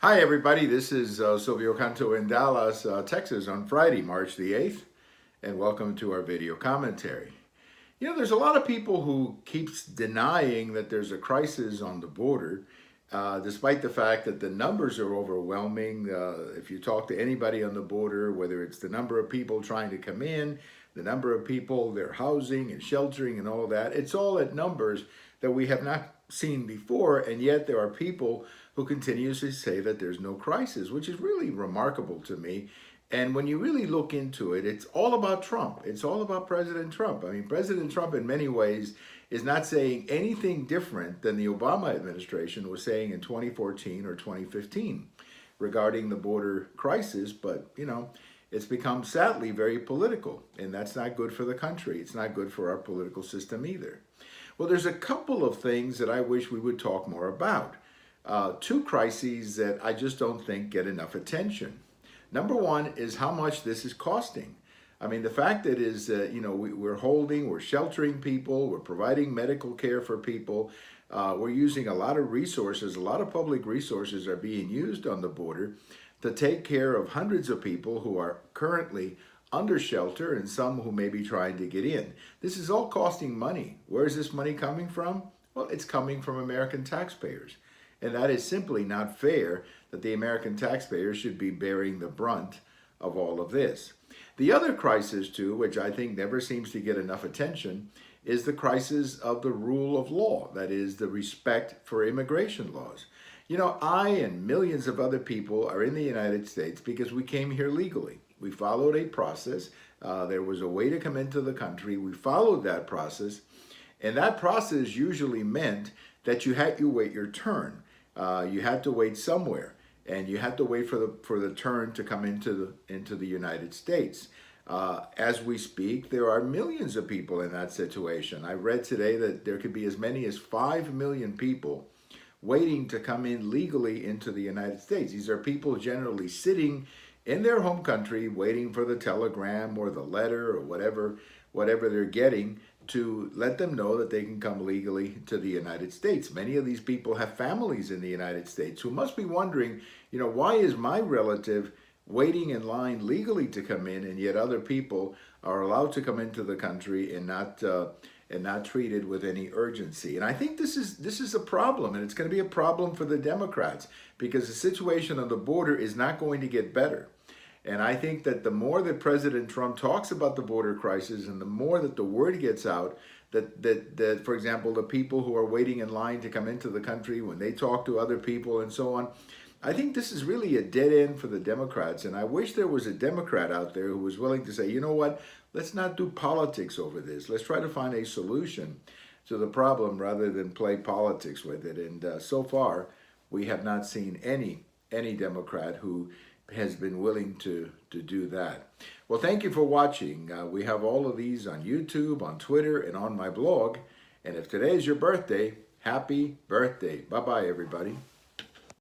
Hi, everybody. This is Silvio Canto in Dallas, Texas on Friday, March the 8th, and welcome to our video commentary. You know, there's a lot of people who keeps denying that there's a crisis on the border, despite the fact that the numbers are overwhelming. If you talk to anybody on the border, whether it's the number of people trying to come in, the number of people they're housing and sheltering and all that, it's all at numbers that we have not seen before, and yet there are people who continuously say that there's no crisis, which is really remarkable to me. And when you really look into it, it's all about Trump. It's all about President Trump. I mean, President Trump in many ways is not saying anything different than the Obama administration was saying in 2014 or 2015 regarding the border crisis. But, you know, it's become sadly very political, and that's not good for the country. It's not good for our political system either. Well, there's a couple of things that I wish we would talk more about. Two crises that I just don't think get enough attention. Number one is how much this is costing. I mean, the fact that is, we're sheltering people, we're providing medical care for people, we're using a lot of resources, a lot of public resources are being used on the border to take care of hundreds of people who are currently under shelter and some who may be trying to get in. This is all costing money. Where is this money coming from? Well, it's coming from American taxpayers. And that is simply not fair that the American taxpayers should be bearing the brunt of all of this. The other crisis, too, which I think never seems to get enough attention, is the crisis of the rule of law, that is, the respect for immigration laws. You know, I and millions of other people are in the United States because we came here legally. We followed a process. There was a way to come into the country. We followed that process. And that process usually meant that you had to wait your turn. You had to wait somewhere. And you had to wait for the turn to come into the United States. As we speak, there are millions of people in that situation. I read today that there could be as many as 5 million people waiting to come in legally into the United States. These are people generally sitting in their home country waiting for the telegram or the letter or whatever they're getting to let them know that they can come legally to the United States. Many of these people have families in the United States who must be wondering, you know, why is my relative waiting in line legally to come in, and yet other people are allowed to come into the country and not treated with any urgency. And I think this is a problem, and it's going to be a problem for the Democrats because the situation on the border is not going to get better. And I think that the more that President Trump talks about the border crisis and the more that the word gets out that for example, the people who are waiting in line to come into the country, when they talk to other people and so on, I think this is really a dead end for the Democrats. And I wish there was a Democrat out there who was willing to say, you know what, let's not do politics over this. Let's try to find a solution to the problem rather than play politics with it. And so far, we have not seen any Democrat who has been willing to do that. Well, thank you for watching. We have all of these on YouTube, on Twitter, and on my blog. And if today is your birthday, happy birthday. Bye-bye, everybody.